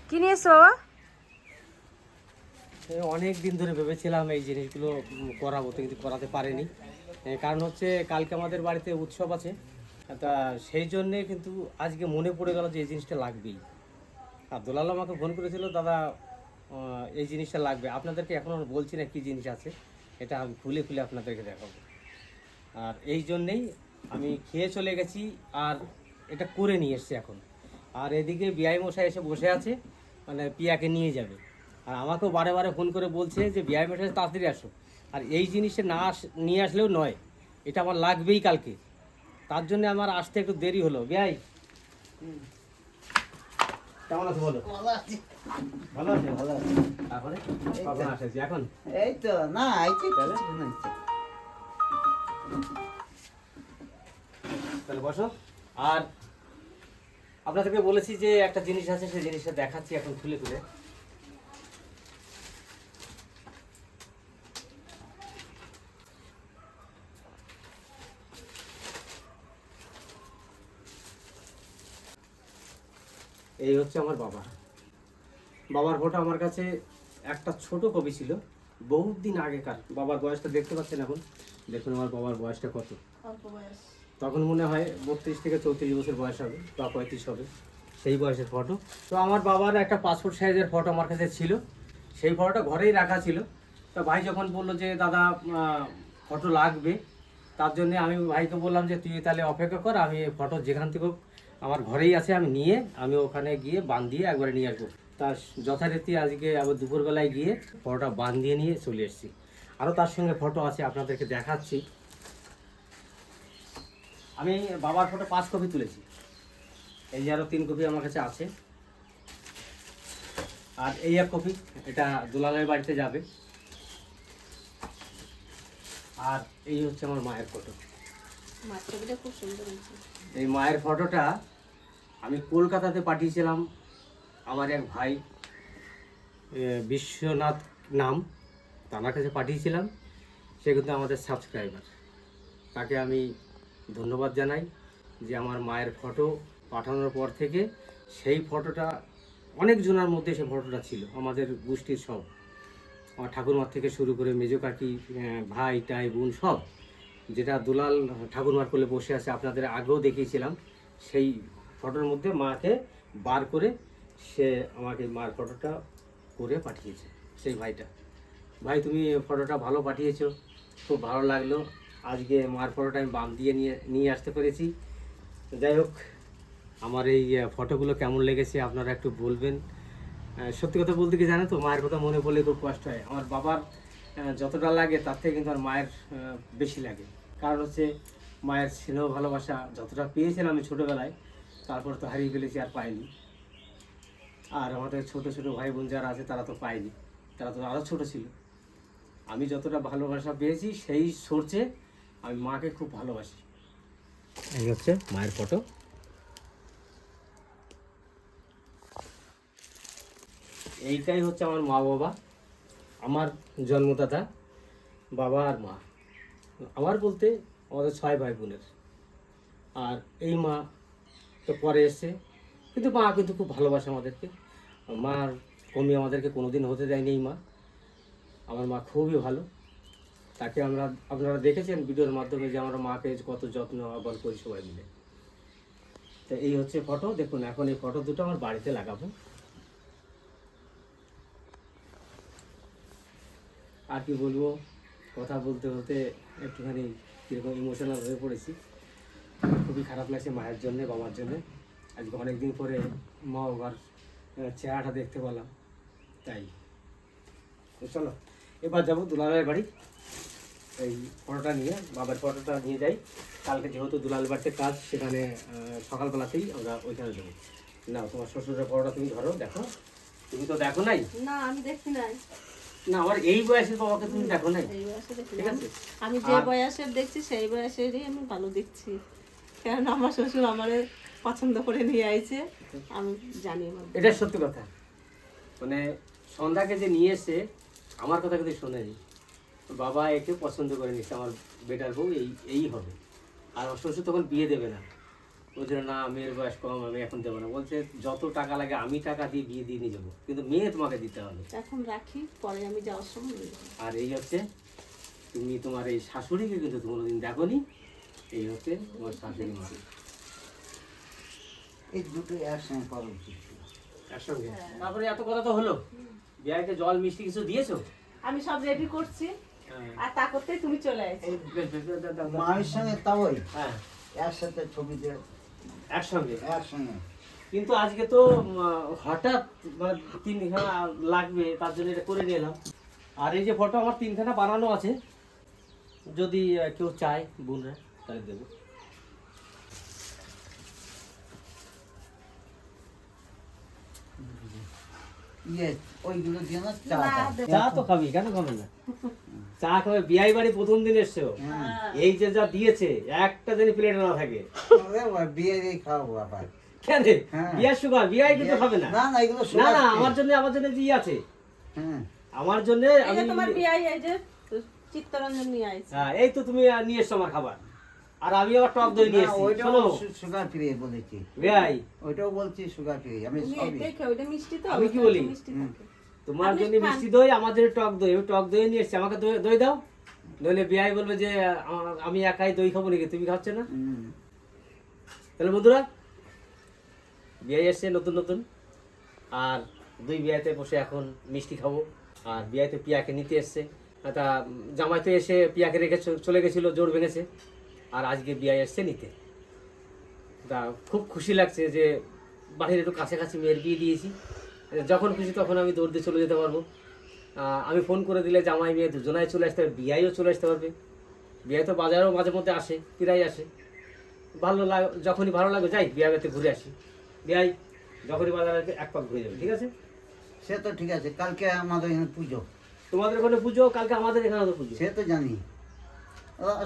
কি নিয়েছো? অনেক দিন ধরে ভেবেছিলাম এই জিনিসগুলো করাবো, তো কিন্তু করাতে পারিনি। কারণ হচ্ছে কালকে আমাদের বাড়িতে উৎসব আছে, তা সেই জন্যে কিন্তু আজকে মনে পড়ে গেল যে এই জিনিসটা লাগবেই। আর দুলাল আমাকে ফোন করেছিল, দাদা এই জিনিসটা লাগবে। আপনাদেরকে এখনও বলছি না কী জিনিস আছে, এটা আমি খুলে খুলে আপনাদেরকে দেখাবো। আর এই জন্যেই আমি খেয়ে চলে গেছি আর এটা করে নিয়ে এসছি এখন। আর এদিকে বিআই মশাই এসে বসে আছে, মানে পিয়াকে নিয়ে যাবে। আর আমাকেও বারে বারে ফোন করে বলছে যে বিআই মশাই তাড়াতাড়ি আসো। আর এই জিনিসটা না নিয়ে আসলেও নয়, এটা আমার লাগবেই কালকে। তার জন্য আমার আসতে একটু দেরি হলো। বিআই কেমন আছে বলো? ভালো আছি। ভালো আছে? ভালো আছে। তারপরে কখন আসেছি এখন? এই তো না আইছি তাহলে? না তাহলে বসো। আর আপনাদেরকে বলেছি যে একটা জিনিস আছে, সেই জিনিসটা দেখাচ্ছি এখন খুলে খুলে। এই হচ্ছে আমার বাবার ফটো। আমার কাছে একটা ছোট কপি ছিল, বহুত দিন আগেকার। বাবার বয়সটা দেখতে পাচ্ছেন এখন, দেখুন আমার বাবার বয়সটা কত। অল্প বয়স। তখন মনে হয় 32 থেকে 34 বছর বয়স হবে বা 35 হবে, সেই বয়সের ফটো। তো আমার বাবার একটা পাসপোর্ট সাইজের ফটো আমার কাছে ছিল, সেই ফটোটা ঘরেই রাখা ছিল। তো ভাই যখন বললো যে দাদা ফটো লাগবে, তার জন্য আমি ভাইকে বললাম যে তুই তাহলে অপেক্ষা কর, আমি ফটো যেখান থেকে হোক আমার ঘরেই আছে, আমি ওখানে গিয়ে বাঁধিয়ে একবারে নিয়ে আসবো। তার যথারীতি আজকে আবার দুপুরবেলায় গিয়ে ফটোটা বাঁধিয়ে নিয়ে চলে এসেছি। আরও তার সঙ্গে ফটো আছে, আপনাদেরকে দেখাচ্ছি। আমি বাবার ফটো 5 কপি তুলেছি, এই যে আরও 3 কপি আমার কাছে আছে। আর এই 1 কপি, এটা দুলালের বাড়িতে যাবে। আর এই হচ্ছে আমার মায়ের ফটো। মার ছবিটা খুব সুন্দর হয়েছে। এই মায়ের ফটোটা আমি কলকাতাতে পাঠিয়েছিলাম, আমার এক ভাই বিশ্বনাথ নাম, তার কাছে পাঠিয়েছিলাম। সে কিন্তু আমাদের সাবস্ক্রাইবার, তাকে আমি ধন্যবাদ জানাই যে আমার মায়ের ফটো পাঠানোর পর থেকে সেই ফটোটা অনেক জনের মধ্যে সেই ফটোটা ছিল, আমাদের গোষ্ঠীর সব, আমার ঠাকুরমার থেকে শুরু করে মেজো কাকি, ভাই টাই বোন সব, যেটা দুলাল ঠাকুরমার কোলে বসে আছে আপনাদের আগেও দেখিয়েছিলাম। সেই ফটোর মধ্যে মাকে বার করে সে আমাকে মার ফটোটা করে পাঠিয়েছে সেই ভাইটা। ভাই তুমি ফটোটা ভালো পাঠিয়েছো, খুব ভালো লাগলো। আজকে মার ফটোটা আমি বাম দিয়ে নিয়ে আসতে পেরেছি। যাই হোক, আমার এই ফটোগুলো কেমন লেগেছে আপনারা একটু বলবেন। সত্যি কথা বলতে কি জানেন তো, মায়ের কথা মনে পড়লে খুব কষ্ট হয়। আমার বাবার যতটা লাগে তার থেকে কিন্তু আমার মায়ের বেশি লাগে। কারণ হচ্ছে মায়ের স্নেহ ভালোবাসা যতটা পেয়েছিলাম আমি ছোটোবেলায়, তারপর তো হারিয়ে ফেলেছি, আর পাইনি। আর আমাদের ছোট ছোট ভাই বোন যারা আছে তারা তো পায়নি, তারা তো আরও ছোটো ছিল। আমি যতটা ভালোবাসা পেয়েছি সেই সোর্সে আমি মাকে খুব ভালোবাসি। এই হচ্ছে মায়ের ফটো। এইটাই হচ্ছে আমার মা বাবা, আমার জন্মদাতা বাবা আর মা। আমার বলতে আমাদের 6 ভাই বোনের। আর এই মা তো পরে এসছে, কিন্তু মা কিন্তু খুব ভালোবাসে আমাদেরকে। মার কমি আমাদেরকে কোনোদিন হতে দেয়নি এই মা। আমার মা খুবই ভালো, তাকে আপনারা দেখেছেন ভিডিওর মাধ্যমে যে আমরা মাকে কত যত্ন আহ্বান করি সবাই মিলে। তো এই হচ্ছে ফটো, দেখুন এখন এই ফটো দুটো আমার বাড়িতে লাগাবো। আর কি বলবো, কথা বলতে বলতে একটুখানি কীরকম ইমোশনাল হয়ে পড়েছি। খুবই খারাপ লাগছে মায়ের জন্যে, বাবার জন্যে। আজকে অনেকদিন পরে মা বাবার চেহারাটা দেখতে পেলাম, তাই। তো চলো এবার যাবো দুলালের বাড়ি, এই ফটোটা নিয়ে, বাবার ফটোটা নিয়ে যাই। কালকে যেহেতু দুলালের বাড়িতে কাজ, সেখানে সকালবেলাতেই আমরা ওইখানে যাবো। না তোমার শ্বশুরের ফটোটা তুমি ধরো, দেখো। তুমি তো দেখো নাই? না আমি দেখি নাই। না, আমার এই বয়সের বাবাকে তুমি দেখো নাই? এই বয়সে দেখি ঠিক না। আছে। আমি যে বয়সের দেখছি সেই বয়সেরই আমি ভালো দেখছি, কারণ আমার শ্বশুর আমারে পছন্দ করে নিয়ে আইছে, আমি জানি আমার। এটা সত্যি কথা, মানে সন্ধ্যাকে যে নিয়ে এসে আমার কথা কিন্তু শোনেনি। বাবা একে পছন্দ করে নিচ্ছে, আমার বেটার বউ এই হবে। আর আমার শ্বশুর তখন বিয়ে দেবে না, বলছিল না মেয়ের বয়স কম, আমি এখন দেবো না। বলছে যত টাকা লাগে আমি টাকা দিয়ে বিয়ে দিয়ে নিয়ে যাবো, কিন্তু মেয়ে তোমাকে দিতে হবে। এখন রাখি, পরে আমি যাওয়ার সময় নিয়ে যাবো। আর এই হচ্ছে তুমি তোমার এই শাশুড়িকে কিন্তু কোনোদিন দেখোনি, এই হচ্ছে তোমার শাশুড়ি মা। এই দুটো একসঙ্গে করা উচিত ছিল। একসঙ্গে তারপরে এত কথা তো হলো, বিয়াইতে জল মিষ্টি কিছু দিয়েছো? আমি সব রেডি করছি, আর তা করতেই তুমি চলে আসছো। এই বেশ বেশ বেশ, দাও, দাও, দাও। মায়ের সঙ্গে তাওই হ্যাঁ একসাথে ছবিতে একসঙ্গে। একসঙ্গে। কিন্তু আজকে তো হঠাৎ মানে 3খানা লাগবে, তার জন্য এটা করে নিলাম। আর এই যে ফটো আমার 3খানা বানানো আছে, যদি কেউ চায় বোনরা তাহলে দেবো। ইয়ে ওইগুলো দিয়ে না চা না, দাও। দেবো। চা তো খাবি, কেন খাবেন না? চা খাবে, বিয়াই বাড়ি প্রথম দিন এসছো, হ্যাঁ। এই যে যা দিয়েছে একটা দিন প্লেটে না থাকে। ওরে বাবা, বিয়ে দিয়ে খাওয়াবো আবার। কেন হ্যাঁ। বিয়ার সুগার, বিয়াই কিন্তু খাবে না। না না এগুলো না sugar না free। আমার জন্য যে আছে, হ্যাঁ আমার জন্য এই আমি যে তোমার বিয়াই, এই যে চিত্তরঞ্জন নিয়ে আইছে। হ্যাঁ, এই তো তুমি নিয়ে এসছো আমার খাবার, আর আমি আবার টক দই নিয়ে না, এসেছি। ওইটাও শোনো সুগার ফ্রি বলেছি। বিয়াই, ওইটাও বলছি সুগার ফ্রি। আমি তুমি সবই এটাই খাও, এটা মিষ্টি তো। আমি কি ওটা বলি? একটু মিষ্টি থাকে। তোমার আপনি জন্য খান। মিষ্টি দই, আমার জন্য টক দই। আমি টক দই নিয়ে এসেছি, আমাকে দই দাও। নইলে বিয়াই বলবে যে আমি একাই দই খাবো নাকি, তুমি খাচ্ছ না। হুম। তাহলে বন্ধুরা, বিয়াই এসছে নতুন নতুন, আর দুই বিয়াইতে বসে এখন মিষ্টি খাবো। আর বিয়াইতে পিয়াকে নিতে এসছে, তা জামাই তো এসে পিয়াকে রেখে চলে গেছিলো, জোর ভেঙেছে। আর আজকে বিয়াই এসছে নিতে, তা খুব খুশি লাগছে যে বাড়ির একটু কাছাকাছি মেয়ের বিয়ে দিয়েছি। যখন খুশি তখন আমি দৌড় দিয়ে চলে যেতে পারবো। আমি ফোন করে দিলে জামাই মেয়ে দুজনাই চলে আসতে পারবে, বিয়াইও চলে আসতে পারবে। বিয়াই তো বাজারেও মাঝে মধ্যে আসে, প্রায় আসে। ভালো লাগে, যখনই ভালো লাগে যাই বিয়া বাড়িতে ঘুরে আসি। বিয়াই যখনই বাজারে আসবে এক পাক ঘুরে যাবে, ঠিক আছে? সে তো ঠিক আছে, কালকে আমাদের এখানে পুজো। তোমাদের ওখানে পুজো, কালকে আমাদের এখানে তো পুজো। সে তো জানি।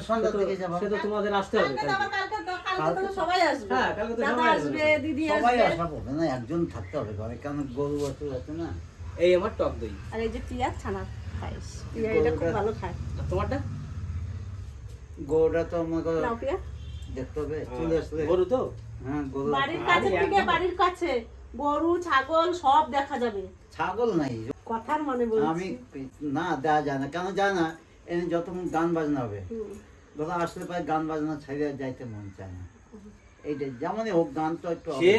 সন্ধ্যা থেকে যাবো। সে তো তোমাদের আসতে হবে কালকে তো কালকে। আবার কালকে তো সবাই আসবে। হ্যাঁ, কালকে তো দাদা সবাই আসবে, আসবে। দিদি সবাই আসবে। আসা হবে না, একজন থাকতে হবে ঘরে, কারণ গরু আছে না। এই আমার টক দই। আর এই যে পিয়া ছানা খাইস, পিয়া এটা খুব ভালো খায়। আর তোমারটা? গরুটা তো আমাকে নাও পিয়া। দেখতে হবে, চলে আসলে। গরু তো? হ্যাঁ গরু। বাড়ির কাছে আমি থেকে, একদম- বাড়ির কাছে গরু ছাগল সব দেখা যাবে। ছাগল নাই। কথার মানে আমি বলছি। না দেওয়া যায় না, কেন যায় না, এনে যতক্ষণ গান বাজনা হবে, হুম। ধরো আসলে পারে গান বাজনা ছেড়ে যাইতে মন চায় না। এইটা যেমনই হোক, গান তো একটু হবে। সে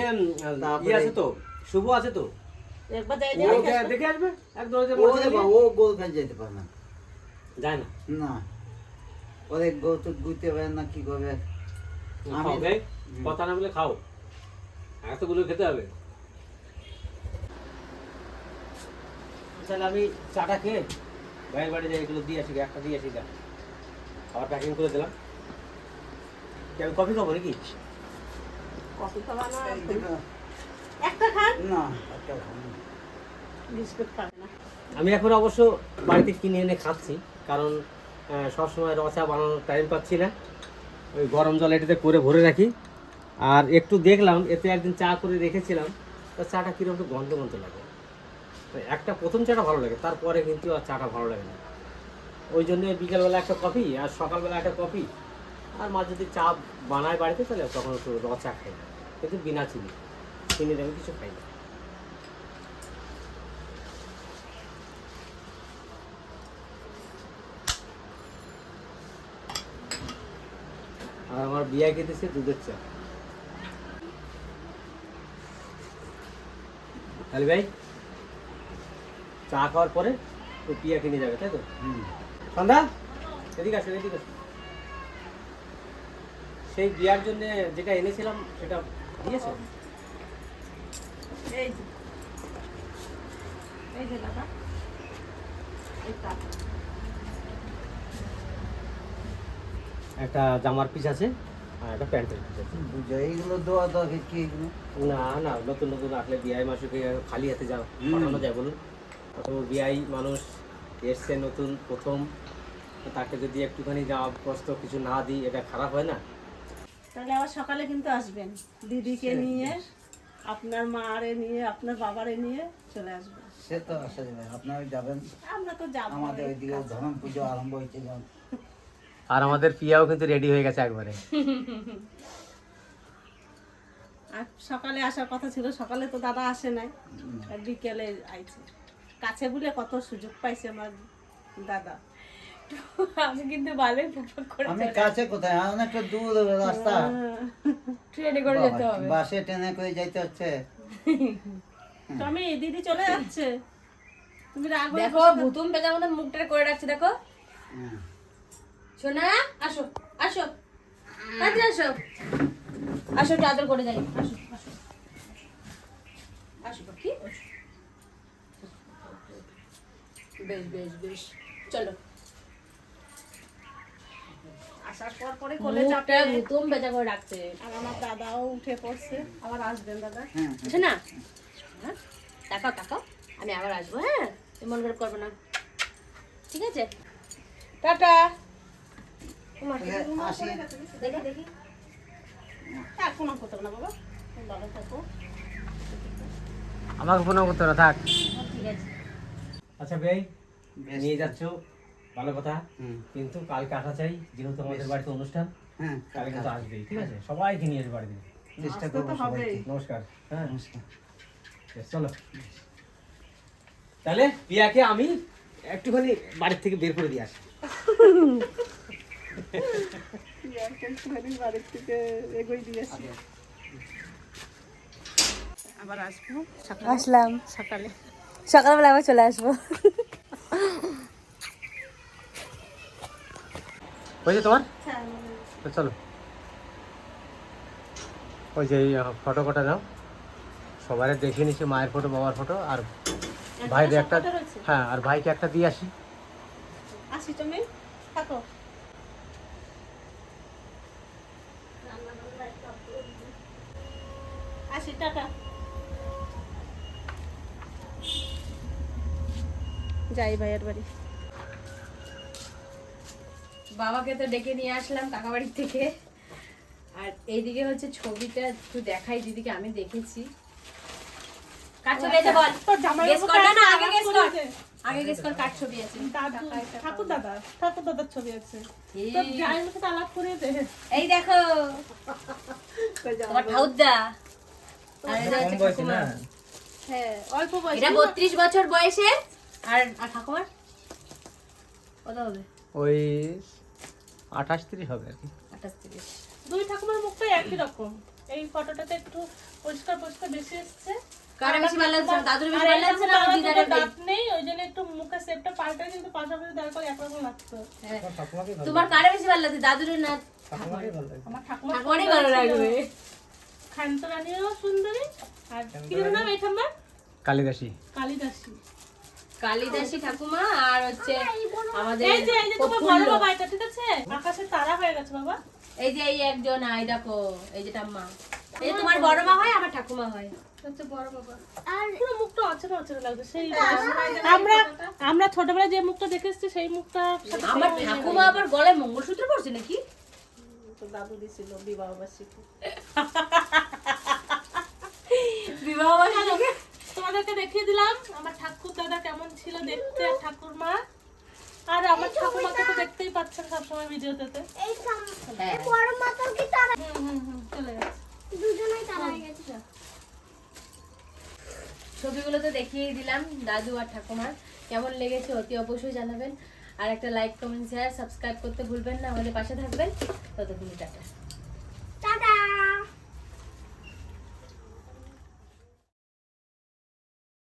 তারপরে- ইয়ে আছে তো, শুভ আছে তো, একবার যাই ও দেখে আসবে এক দরজা ওরে বাবা, ও গোল খাই যেতে পারে না। যায় না। না, ওরে গো তো গুইতে পারে না, কি করবে। খাও ভাই, কথা না বলে খাও, এতগুলো খেতে হবে। তাহলে আমি চাটা খেয়ে ভাইয়ের বাড়ি যাই, এগুলো দিয়ে আসি, একটা দিয়ে আসি। যা আবার প্যাকিং করে দিলাম। কি আমি কফি খাবো নাকি? কফি খাওয়া না, এই দুটো- একটা খান, না, একটা ভালো না। বিস্কুট খাবে না। আমি এখন অবশ্য বাড়িতে কিনে এনে খাচ্ছি, কারণ সবসময় রচা বানানোর টাইম পাচ্ছি না। ওই গরম জল এটাতে করে ভরে রাখি। আর একটু দেখলাম, এতে একদিন চা করে রেখেছিলাম, তো চাটা কীরকম একটু গন্ধ গন্ধ লাগে। তো একটা প্রথম চাটা ভালো লাগে, তারপরে কিন্তু আর চাটা ভালো লাগে না। ওই জন্য বিকেলবেলা একটা কফি আর সকালবেলা একটা কফি, আর মা যদি চা বানায় বাড়িতে তাহলে তখন একটু রচা খাই, কিন্তু বিনা চিনি, চিনি আমি কিছু খাই না। আর আমার বিয়ে খেতেছে দুধের চা। তাহলে ভাই চা খাওয়ার পরে তো পিয়া কিনে যাবে, তাই তো? হুম। সন্ধ্যা এদিকে আসো, এদিকে আসো। সেই বিয়ার জন্য যেটা এনেছিলাম সেটা দিয়েছো? এই যে, এই যে দাদা, এটা একটা জামার পিস আছে আর একটা প্যান্টের পিস আছে। বুঝো, এইগুলো দেওয়া দরকার কি এগুলো? না না, নতুন নতুন আসলে বিয়াই মাসুকে খালি হাতে যাও পাঠানো যায় বলুন? তো বিয়াই মানুষ এসছে নতুন প্রথম, তাকে যদি একটুখানি যাওয়া প্রস্ত কিছু না দিই, এটা খারাপ হয় না? তাহলে আবার সকালে কিন্তু আসবেন, দিদিকে নিয়ে, আপনার মারে নিয়ে, আপনার বাবারে নিয়ে চলে আসবেন। সে তো আসা যাবে, আপনারা যাবেন। আমরা তো যাবো। আমাদের ওইদিকে ধরম পুজো আরম্ভ হয়েছে যখন। আর আমাদের পিয়াও কিন্তু রেডি হয়ে গেছে একবারে। আর সকালে আসার কথা ছিল, সকালে তো দাদা আসে নাই, আর বিকেলে আইছে। কাছে বলে কত সুযোগ পাইছে আমার দাদা। আমি কিন্তু ভালোই ফুটফুট করে আমি কাছে কোথায়, অনেকটা দূর রাস্তা, ট্রেনে করে যেতে হবে। বাসে ট্রেনে করে যাইতে হচ্ছে। তুমি দিদি চলে যাচ্ছে, তুমি রাগ হয়ে দেখো ভুতুম পেঁচার মতন মুখটা করে রাখছে, দেখো। হ্যাঁ। সোনা আসো আসো, তাড়াতাড়ি আসো, আসো একটু আদর করে যাই, আসো আসো আসো কি, বেশ বেশ বেশ, চলো। আসার পর পরে কোলে মুখটা চাপে, ভুতুম পেঁচা করে রাখছে। আর আমার দাদাও উঠে পড়ছে, আবার আসবেন দাদা। হ্যাঁ, আছে না, হ্যাঁ তাকাও তাকাও, আমি আবার আসবো, হ্যাঁ তুমি মন খারাপ করবে না, ঠিক আছে? টাটা। আসি। দেখি দেখি, থাক, কোনো করতে হবে না বাবা, তুমি ভালো থাকো। আমাকে ফোন করতে না থাক। ঠিক আছে। আচ্ছা ভাই, বেশ। নিয়ে যাচ্ছ ভালো কথা, হুম। কিন্তু কালকে আসা চাই, যেহেতু আমাদের বাড়িতে অনুষ্ঠান, হ্যাঁ, কালকে তো আসবেই, ঠিক আছে? সবাইকে নিয়ে আসবে বাড়িতে। চেষ্টা আসতে তো করবো হবেই। সবাইকে। নমস্কার। হ্যাঁ নমস্কার। বেশ, চলো তাহলে পিয়াকে আমি একটুখানি বাড়ির থেকে বের করে দিয়ে আসি। একটুখানি বাড়ির থেকে এগোই দিয়েছি, আবার আসবো সকালে। আসলাম, সকালে সকালবেলা আবার চলে আসবো। হয়েছে তোমার? হ্যাঁ, তো চলো, ওই যে ফটো কটা নাও, সবাই দেখে নিচ্ছে, মায়ের ফটো, বাবার ফটো, আর ভাইয়ের একটা, photo রয়েছে? হ্যাঁ আর ভাইকে একটা দিয়ে আসি। আসি, তুমি থাকো। আসি, টাটা। যাই ভাইয়ের বাড়ি। বাবাকে তো ডেকে নিয়ে আসলাম কাকা বাড়ির থেকে, আর এইদিকে হচ্ছে ছবিটা একটু দেখাই দিদিকে, আমি দেখেছি। কার ছবি আছে বল, তোর জামাইবাবু Guess কর না, আগে কাজ guess কর। করেছে। আগে গেস কর কার ছবি আছে। ঠাকুর দাদার ছবি আছে। এই, তোর জামাইবাবুর সাথে আলাপ করে দে। এই দেখো তোমার ঠাউদা, আর এটা হচ্ছে ঠাকুমা। হ্যাঁ, অল্প বয়স। এটা 32 বছর বয়সে, আর আর ঠাকুমার কত হবে? ওই 28-30 হবে আর কি। 28-30। দুই ঠাকুমার মুখটাই একই রকম। এই ফটোটাতে একটু পরিষ্কার বেশি এসেছে। কার বেশি ভালো লাগছে? দাদুর বেশি আর ভালো এই লাগছে না ঠাকুমার দিদারের? দুটো দাঁত নেই, ওই জন্য একটু মুখের শেপটা পাল্টায়, কিন্তু পাশাপাশি দাঁড় করে একরকম লাগতো। হ্যাঁ। ঠাকুমাকে ভালো তোমার কারে বেশি ভালো লাগছে, দাদুর না ঠাকুমাকে ভালো লাগে। আমার ঠাকুমার ঠাকুমারই ভালো লাগবে? খান্ত রানীও সুন্দরী, আর কি যেন নাম এই ঠাম্মা? কালিদাসী। কালিদাসী। কালিদাসী ঠাকুমা, আর হচ্ছে আমাদের এই যে তোমার বড় প্রফুল্ল। বাবা, এটা ঠিক আছে? আকাশের তারা হয়ে গেছে বাবা। এই যে এই একজন, আই দেখো এই যে ঠাম্মা, এই তোমার বড় মা হয়, আমার ঠাকুমা হয়। এটা হচ্ছে বড় বাবা। আর পুরো মুখটা অচেনা অচেনা লাগছে। সেই আমরা ছোটবেলায় যে মুখটা দেখেছি সেই মুখটা সাথে আমার same ঠাকুমা আবার গলায় মঙ্গলসূত্র পরছে নাকি? তো দাদু দিছিল বিবাহ বার্ষিকী। বিবাহ বার্ষিকী? তোমাদেরকে দেখিয়ে দিলাম আমার ঠাকুর দাদা কেমন ছিল দেখতে, আর ঠাকুরমা। আর আমার ঠাকুমাকে তো দেখতেই পাচ্ছেন সবসময় ভিডিওতে। হ্যাঁ। চলে গেছে। ছবিগুলো তো দেখিয়ে দিলাম দাদু আর ঠাকুমার, কেমন লেগেছে অতি অবশ্যই জানাবেন, আর একটা লাইক কমেন্ট শেয়ার সাবস্ক্রাইব করতে ভুলবেন না, আমাদের পাশে থাকবেন। ততক্ষণ টাটা।